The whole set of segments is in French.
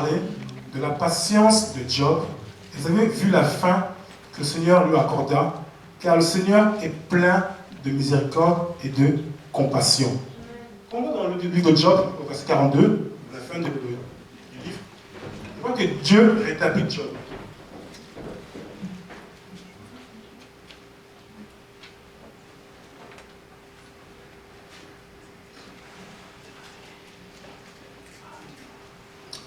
parler de la patience de Job. Vous avez vu la fin que le Seigneur lui accorda, car le Seigneur est plein de miséricorde et de compassion. Quand on va dans le livre de Job, au verset 42, la fin du livre, on voit que Dieu rétablit Job.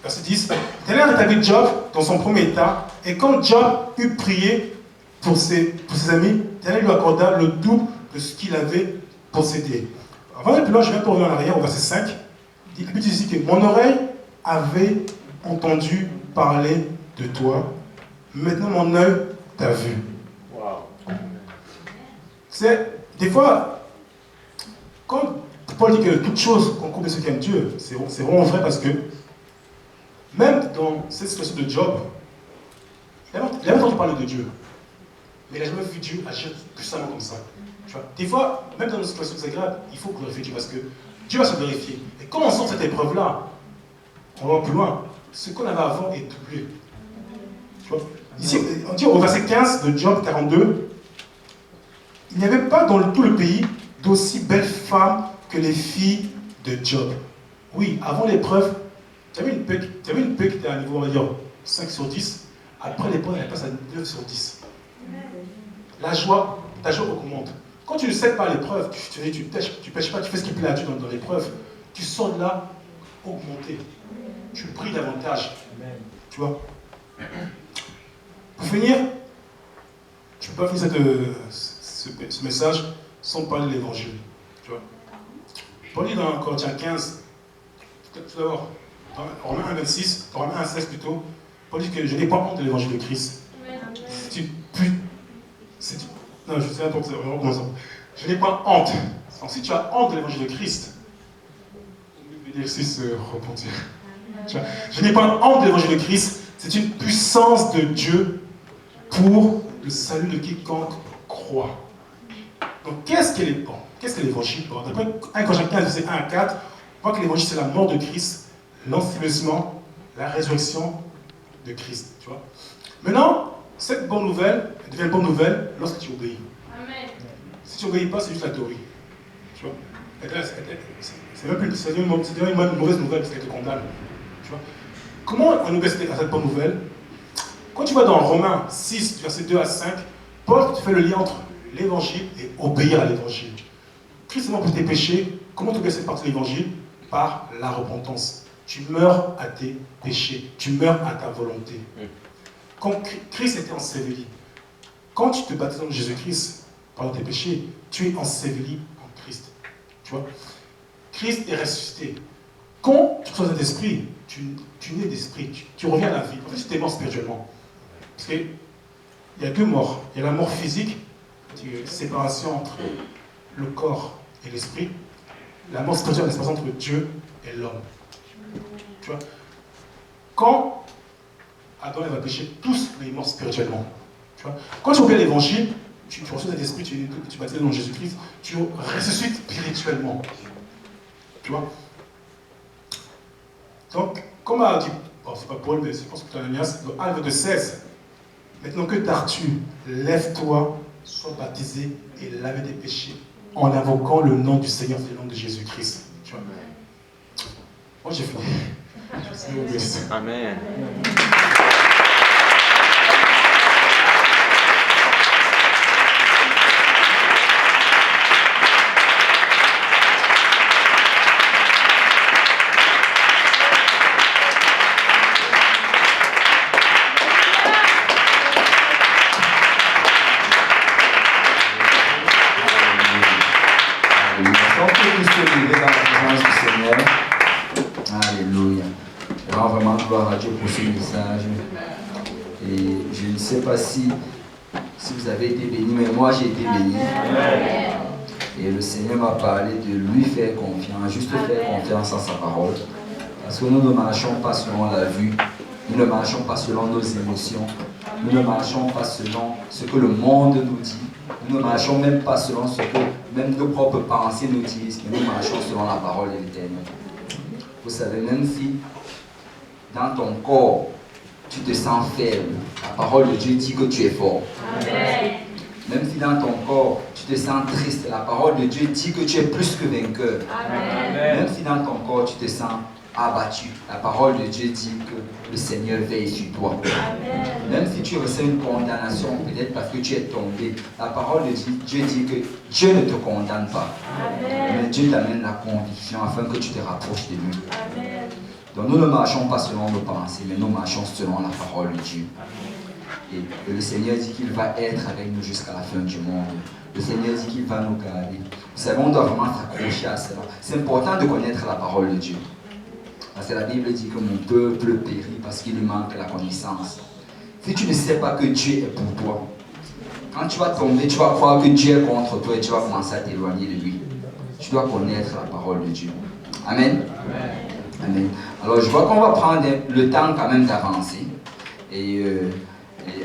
Verset 10. L'Éternel rétablit Job dans son premier état, et quand Job eut prié pour ses amis, l'Éternel lui accorda le double de ce qu'il avait possédé. Avant d'aller plus loin, je viens pour revenir en arrière au verset 5. Il dit ici que mon oreille avait entendu parler de toi, maintenant mon œil t'a vu. Wow. C'est des fois, quand Paul dit que toute chose concourt de ceux qui aiment Dieu, c'est vraiment vrai parce que même dans cette situation de Job, il a entendu parler de Dieu, mais il n'a jamais vu Dieu agir puissamment comme ça. Tu vois, des fois, même dans nos situations désagréables, il faut glorifier Dieu parce que Dieu va se glorifier. Et quand on sort de cette épreuve-là, on va plus loin. Ce qu'on avait avant est doublé. Tu vois, ici, on dit au verset 15 de Job 42, il n'y avait pas dans tout le pays d'aussi belles femmes que les filles de Job. Oui, avant l'épreuve, tu avais une paix qui était à un niveau, on va dire, 5 sur 10. Après l'épreuve, elle passe à 9 sur 10. Ta joie augmente. Quand tu ne cèdes pas à l'épreuve, tu pêches pas, tu fais ce qui plaît à Dieu dans l'épreuve, tu sors de là augmenté. Tu pries davantage. Tu vois. Pour finir, tu ne peux pas finir ce message sans parler de l'évangile. Tu vois. Paul dit dans Corinthiens 15, tout d'abord, dans Romains 1,26, dans Romains 1,16 plutôt, Paul dit que je n'ai pas honte de l'évangile de Christ. Non, je sais pas, je n'ai pas honte. Donc si tu as honte de l'évangile de Christ, l'exercice repentir. Je n'ai pas honte de l'évangile de Christ, c'est une puissance de Dieu pour le salut de quiconque croit. Donc qu'est-ce que l'évangile? D'après 1 Corinthiens 15, verset 1 à 4, on voit que l'évangile c'est la mort de Christ, l'ensevelissement, la résurrection de Christ. Tu vois. Maintenant, cette bonne nouvelle, elle devient une bonne nouvelle lorsque tu obéis. Amen. Si tu n'obéis pas, c'est juste la théorie. Tu vois. C'est même une mauvaise nouvelle parce qu'elle te condamne. Tu vois. Comment on obéit à cette bonne nouvelle? Quand tu vas dans Romains 6, verset 2 à 5, Paul te fait le lien entre l'évangile et obéir à l'évangile. Christ est mort pour tes péchés. Comment tu obéis à cette partie de l'évangile? Par la repentance. Tu meurs à tes péchés. Tu meurs à ta volonté. Quand Christ était enseveli, quand tu te baptises dans Jésus-Christ par tes péchés, tu es enseveli en Christ. Tu vois? Christ est ressuscité. Quand tu reçois cet esprit, tu nais d'esprit, tu reviens à la vie. En fait, tu es mort spirituellement. Parce qu'il y a deux morts. Il y a la mort physique, séparation entre le corps et l'esprit. La mort spirituelle, la séparation entre Dieu et l'homme. Tu vois? Quand Adam et Ève a péché, tous les morts spirituellement. Tu vois? Quand tu obéis à l'évangile, tu reçois cet esprit, tu baptises dans Jésus-Christ, tu ressuscites spirituellement. Tu vois? Donc, comme a dit, c'est pas Paul, mais je pense que c'est Ananias, dans Actes de 16, maintenant que t'as-tu, lève-toi, sois baptisé et lave tes péchés en invoquant le nom du Seigneur, le nom de Jésus-Christ. Tu vois? Moi j'ai fini. Amen. Alléluia. Je rends vraiment gloire à Dieu pour ce message. Et je ne sais pas si vous avez été bénis, mais moi j'ai été béni. Et le Seigneur m'a parlé de lui faire confiance, juste faire confiance à sa parole. Parce que nous ne marchons pas selon la vue, nous ne marchons pas selon nos émotions, nous ne marchons pas selon ce que le monde nous dit, nous ne marchons même pas selon ce que même nos propres pensées nous disent, mais nous marchons selon la parole de l'Éternel. Vous savez, même si dans ton corps, tu te sens faible, la parole de Dieu dit que tu es fort. Amen. Même si dans ton corps, tu te sens triste, la parole de Dieu dit que tu es plus que vainqueur. Amen. Même si dans ton corps, tu te sens abattu, la parole de Dieu dit que le Seigneur veille sur toi. Amen. Même si tu reçois une condamnation, peut-être parce que tu es tombé, la parole de Dieu dit que Dieu ne te condamne pas. Amen. Mais Dieu t'amène la conviction afin que tu te rapproches de lui. Amen. Donc nous ne marchons pas selon nos pensées, mais nous marchons selon la parole de Dieu. Et le Seigneur dit qu'il va être avec nous jusqu'à la fin du monde. Le Seigneur dit qu'il va nous garder. Vous savez, on doit vraiment s'accrocher à cela. C'est important de connaître la parole de Dieu. Parce que la Bible dit que mon peuple périt parce qu'il lui manque la connaissance. Si tu ne sais pas que Dieu est pour toi, quand tu vas tomber, tu vas croire que Dieu est contre toi et tu vas commencer à t'éloigner de lui. Tu dois connaître la parole de Dieu. Amen. Amen. Alors je vois qu'on va prendre le temps quand même d'avancer. Et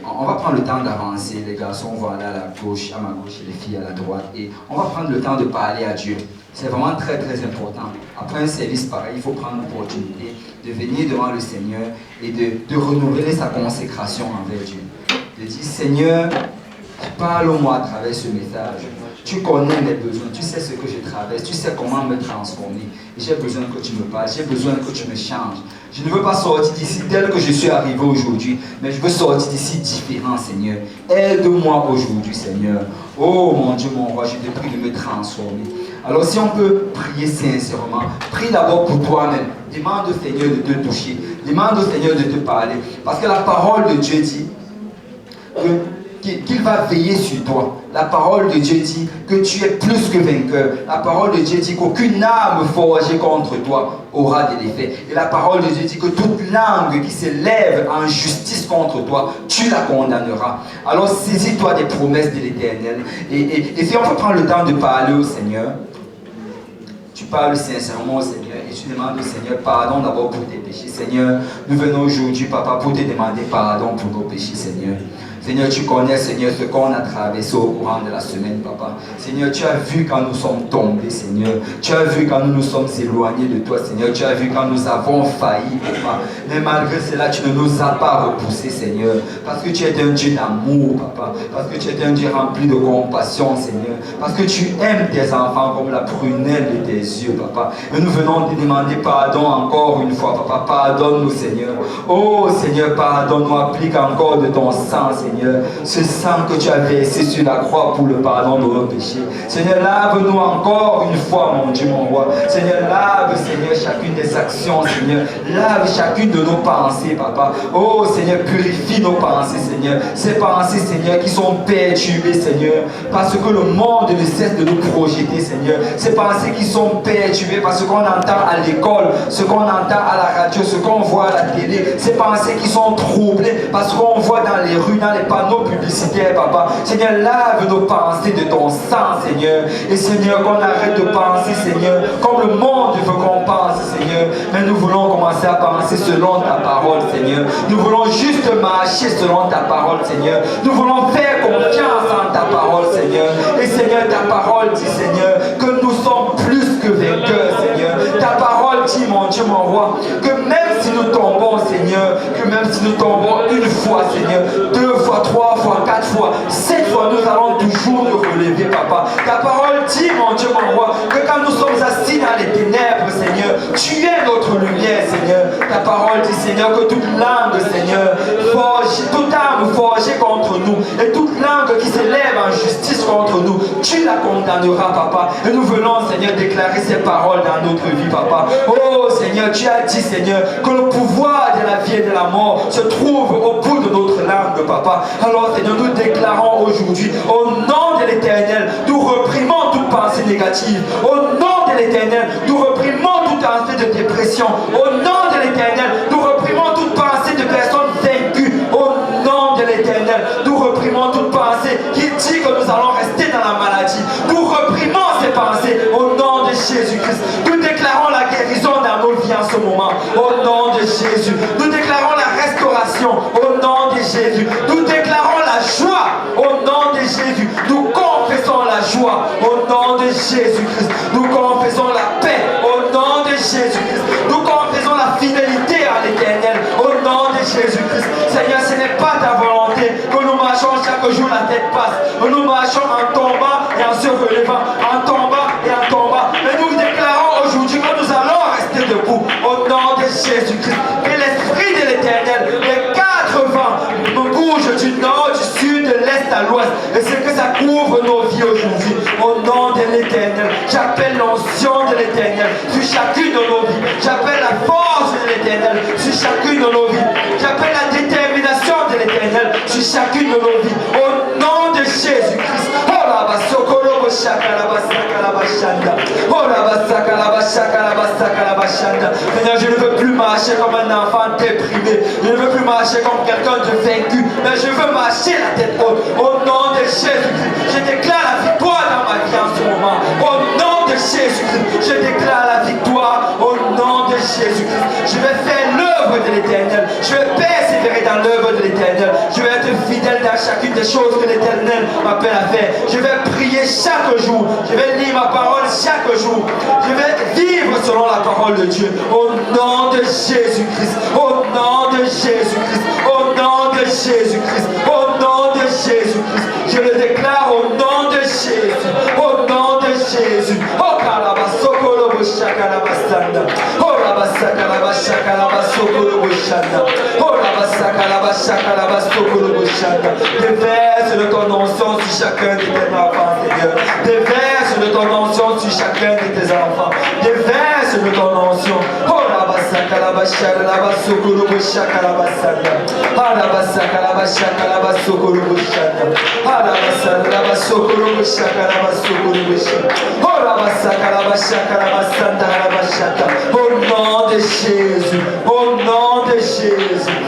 on va prendre le temps d'avancer. Les garçons vont aller à la gauche, à ma gauche, et les filles à la droite. Et on va prendre le temps de parler à Dieu. C'est vraiment très très important. Après un service pareil, il faut prendre l'opportunité de venir devant le Seigneur et de renouveler sa consécration envers Dieu. De dire, Seigneur, parle-moi à travers ce message. Tu connais mes besoins, tu sais ce que je traverse, tu sais comment me transformer. Et j'ai besoin que tu me parles, j'ai besoin que tu me changes. Je ne veux pas sortir d'ici tel que je suis arrivé aujourd'hui, mais je veux sortir d'ici différent, Seigneur. Aide-moi aujourd'hui, Seigneur. Oh mon Dieu, mon roi, je te prie de me transformer. Alors si on peut prier sincèrement, prie d'abord pour toi-même. Demande au Seigneur de te toucher. Demande au Seigneur de te parler. Parce que la parole de Dieu dit qu'il va veiller sur toi. La parole de Dieu dit que tu es plus que vainqueur. La parole de Dieu dit qu'aucune arme forgée contre toi aura de l'effet. Et la parole de Dieu dit que toute langue qui s'élève en justice contre toi, tu la condamneras. Alors saisis-toi des promesses de l'Éternel. Et si on peut prendre le temps de parler au Seigneur, tu parles sincèrement au Seigneur et tu demandes au Seigneur pardon d'abord pour tes péchés. Seigneur, nous venons aujourd'hui, Papa, pour te demander pardon pour nos péchés, Seigneur. Seigneur, tu connais, Seigneur, ce qu'on a traversé au courant de la semaine, Papa. Seigneur, tu as vu quand nous sommes tombés, Seigneur. Tu as vu quand nous nous sommes éloignés de toi, Seigneur. Tu as vu quand nous avons failli, Papa. Mais malgré cela, tu ne nous as pas repoussés, Seigneur. Parce que tu es un Dieu d'amour, Papa. Parce que tu es un Dieu rempli de compassion, Seigneur. Parce que tu aimes tes enfants comme la prunelle de tes yeux, Papa. Et nous venons te demander pardon encore une fois, Papa. Pardonne-nous, Seigneur. Oh, Seigneur, pardonne-nous. Applique encore de ton sang, Seigneur. Ce sang que tu as versé sur la croix pour le pardon de nos péchés. Seigneur, lave-nous encore une fois, mon Dieu, mon roi. Seigneur, lave, Seigneur, chacune des actions, Seigneur. Lave chacune de nos pensées, Papa. Oh, Seigneur, purifie nos pensées, Seigneur. Ces pensées, Seigneur, qui sont perturbées, Seigneur, parce que le monde ne cesse de nous projeter, Seigneur. Ces pensées qui sont perturbées parce qu'on entend à l'école, ce qu'on entend à la radio, ce qu'on voit à la télé. Ces pensées qui sont troublées parce qu'on voit dans les rues, dans les panneaux publicitaires, Papa. Seigneur, lave nos pensées de ton sang, Seigneur. Et Seigneur, qu'on arrête de penser, Seigneur, comme le monde veut qu'on pense, Seigneur. Mais nous voulons commencer à penser selon ta parole, Seigneur. Nous voulons juste marcher selon ta parole, Seigneur. Nous voulons faire confiance en ta parole, Seigneur. Et Seigneur, ta parole dit, Seigneur, que nous sommes plus que vainqueurs, Seigneur. Ta parole dit, mon Dieu, mon roi, que même si nous tombons, Seigneur, que même si nous tombons une fois, Seigneur, 2 fois, 3 fois, 4 fois, 7 fois, nous allons toujours nous relever, Papa. Ta parole dit, mon Dieu, mon roi, que quand nous sommes assis dans les ténèbres, Seigneur, tu es notre lumière, Seigneur. Ta parole dit, Seigneur, que toute langue, Seigneur, toute arme forgée contre nous et toute langue qui s'élève en justice contre nous, tu la condamneras, Papa. Et nous venons, Seigneur, déclarer ces paroles dans notre vie, Papa. Oh, Seigneur, tu as dit, Seigneur, que le pouvoir de la vie et de la mort se trouve au bout de notre langue, Papa. Alors, Seigneur, nous déclarons aujourd'hui, au nom de l'Éternel, nous reprimons toute pensée négative. Au nom de l'Éternel, nous reprimons toute pensée de dépression. Au nom de l'Éternel, nous reprimons toute pensée de personnes vaincues. Au nom de l'Éternel, nous reprimons toute pensée qui dit que nous allons rester dans la maladie. Nous reprimons ces pensées au nom de Jésus-Christ. Nous déclarons la guérison dans nos vies en ce moment. Au nom de Jésus. Nous déclarons la restauration au nom de Jésus. Nous déclarons la joie au nom de Jésus. Nous confessons la joie au nom de Jésus-Christ. Nous confessons la paix au nom de Jésus-Christ. Nous confessons la fidélité à l'Éternel de Jésus-Christ. Seigneur, ce n'est pas ta volonté que nous marchons chaque jour la tête basse. Nous marchons en tombant et en se relevant, en tombant et en tombant. Mais nous déclarons aujourd'hui que nous allons rester debout au nom de Jésus-Christ. Que l'Esprit de l'Éternel, les quatre vents, nous bougent du nord, du sud, de l'est à l'ouest. Et c'est que ça couvre nos vies aujourd'hui. Au nom de l'Éternel, j'appelle l'onction de l'Éternel sur chacune de nos vies. J'appelle la force de l'Éternel sur chacune de nos vies. J'appelle la détermination de l'Éternel sur chacune de nos vies. Au nom de Jésus-Christ. Seigneur, je ne veux plus marcher comme un enfant déprimé. Je ne veux plus marcher comme quelqu'un de vaincu. Mais je veux marcher la tête haute. Au nom de Jésus-Christ, je déclare la victoire dans ma vie en ce moment. Au nom de Jésus-Christ, je déclare la victoire. Au nom de Jésus-Christ, je vais faire l'œuvre de l'Éternel. Je vais persévérer dans l'œuvre de l'Éternel. Je vais être fidèle dans chacune des choses que l'Éternel m'appelle à faire. Je vais prier chaque jour. Je vais lire ma parole chaque jour. Je vais vivre selon la parole de Dieu. Au nom de Jésus-Christ. Au nom de Jésus-Christ. Au nom de Jésus-Christ. Au nom de Jésus-Christ. Je le déclare au nom de Jésus. Au nom de Jésus. Oh, Kalabasokolo Shakalabasanda. Oh, Rabasakalabashakalabasokolo Shanda. Oh, Rabasakalabashakalabasokolo Shanda. Déverse de ton onction sur chacun de tes enfants, Seigneur. Déverse de ton onction sur chacun de tes enfants. Déverse de ton onction. Oh, Rabasakalabashakalabasokolo Shakalabasanda. Oh, Rabasakalabashakalabasokolo Shanda. Oh, Rabasakalabasokolo Shakalabasokolo Shanda. Oh, Rabasakalabashakalabasanda. Au nom de Jésus, au nom de Jésus.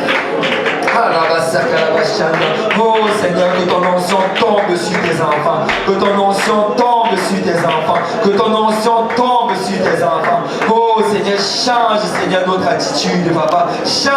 Oh Seigneur, que ton onction tombe sur tes enfants, que ton onction tombe sur tes enfants, que ton onction tombe sur tes enfants. Oh Seigneur, change Seigneur notre attitude, Papa. Change